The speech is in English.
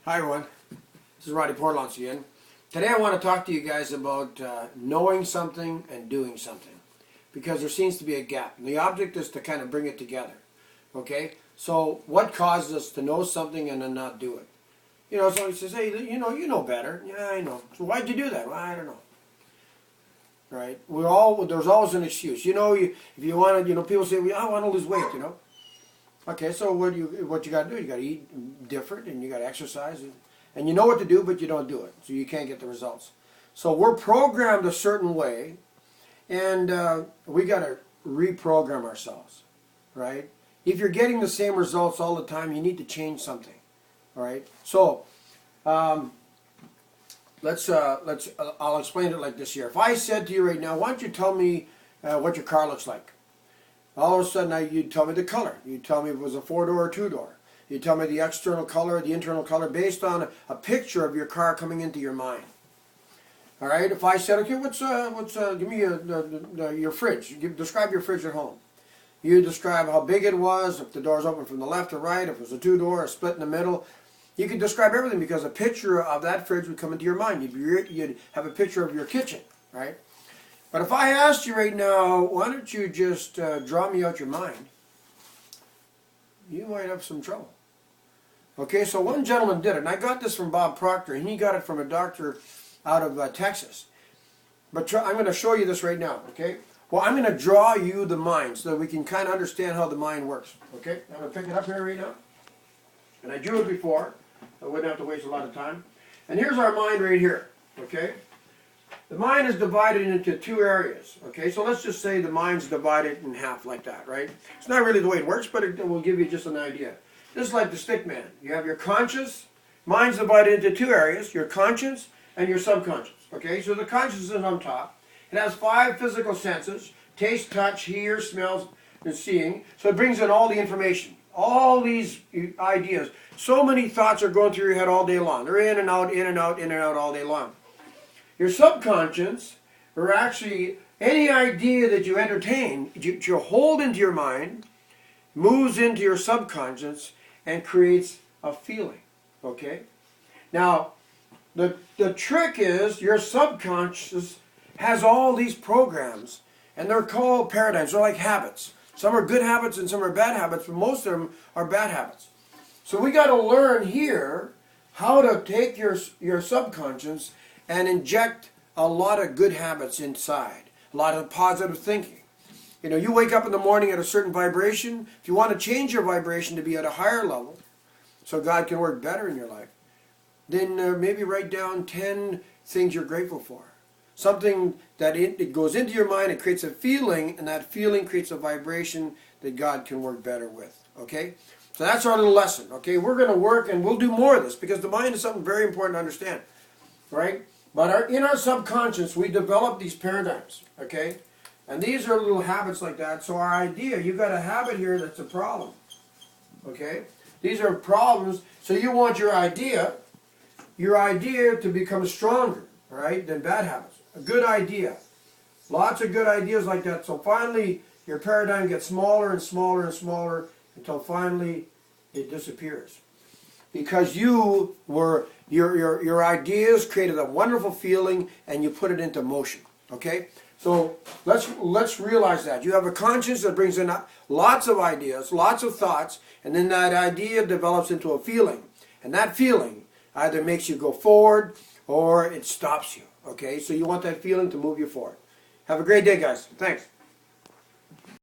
Hi everyone, this is Roddy Portland again. Today I want to talk to you guys about knowing something and doing something, because there seems to be a gap, and the object is to kind of bring it together. Okay, so what causes us to know something and then not do it? You know, so he says, hey, you know better. Yeah, I know. So why'd you do that? Well, I don't know. Right? There's always an excuse. If you want to, people say, well, I want to lose weight. Okay, so what you got to do? You got to eat different, and you got to exercise, and you know what to do, but you don't do it, so you can't get the results. So we're programmed a certain way, and we got to reprogram ourselves, right? If you're getting the same results all the time, you need to change something, all right? So I'll explain it like this here. If I said to you right now, why don't you tell me what your car looks like? All of a sudden, you'd tell me the color. You'd tell me if it was a 4-door or 2-door. You'd tell me the external color, the internal color, based on a picture of your car coming into your mind. All right. If I said, okay, give me your fridge. Describe your fridge at home. You describe how big it was, if the door's open from the left or right, if it was a 2-door, a split in the middle. You could describe everything because a picture of that fridge would come into your mind. You'd have a picture of your kitchen, right? But if I asked you right now, why don't you just draw me out your mind, you might have some trouble. Okay, so one gentleman did it, and I got this from Bob Proctor, and he got it from a doctor out of Texas. But I'm going to show you this right now, okay? Well, I'm going to draw you the mind so that we can kind of understand how the mind works, okay? I'm going to pick it up here right now. And I drew it before. I wouldn't have to waste a lot of time. And here's our mind right here, okay? The mind is divided into two areas, okay? So let's just say the mind's divided in half like that, right? It's not really the way it works, but it will give you just an idea. Just like the stick man. You have your conscious. Mind's divided into two areas, your conscious and your subconscious, okay? So the conscious is on top. It has 5 physical senses: taste, touch, hear, smells, and seeing. So it brings in all the information, all these ideas. So many thoughts are going through your head all day long. They're in and out, in and out, in and out all day long. Your subconscious, or actually any idea that you entertain, you hold into your mind, moves into your subconscious, and creates a feeling, okay? Now, the trick is your subconscious has all these programs, and they're called paradigms. They're like habits. Some are good habits and some are bad habits, but most of them are bad habits. So we got to learn here how to take your subconscious and inject a lot of good habits inside, a lot of positive thinking. You wake up in the morning at a certain vibration. If you want to change your vibration to be at a higher level so God can work better in your life, then maybe write down 10 things you're grateful for. Something that it goes into your mind, it creates a feeling, and that feeling creates a vibration that God can work better with, okay? So that's our little lesson, okay? We're going to work, and we'll do more of this, because the mind is something very important to understand, right? But in our subconscious, we develop these paradigms, okay? And these are little habits like that. So our idea, you've got a habit here that's a problem, okay? These are problems. So you want your idea to become stronger, all right, than bad habits. A good idea. Lots of good ideas like that. So finally, your paradigm gets smaller and smaller and smaller until finally it disappears. Because your ideas created a wonderful feeling, and you put it into motion. Okay, so let's realize that you have a conscience that brings in lots of ideas, lots of thoughts, and then that idea develops into a feeling, and that feeling either makes you go forward or it stops you. Okay, so you want that feeling to move you forward. Have a great day, guys. Thanks.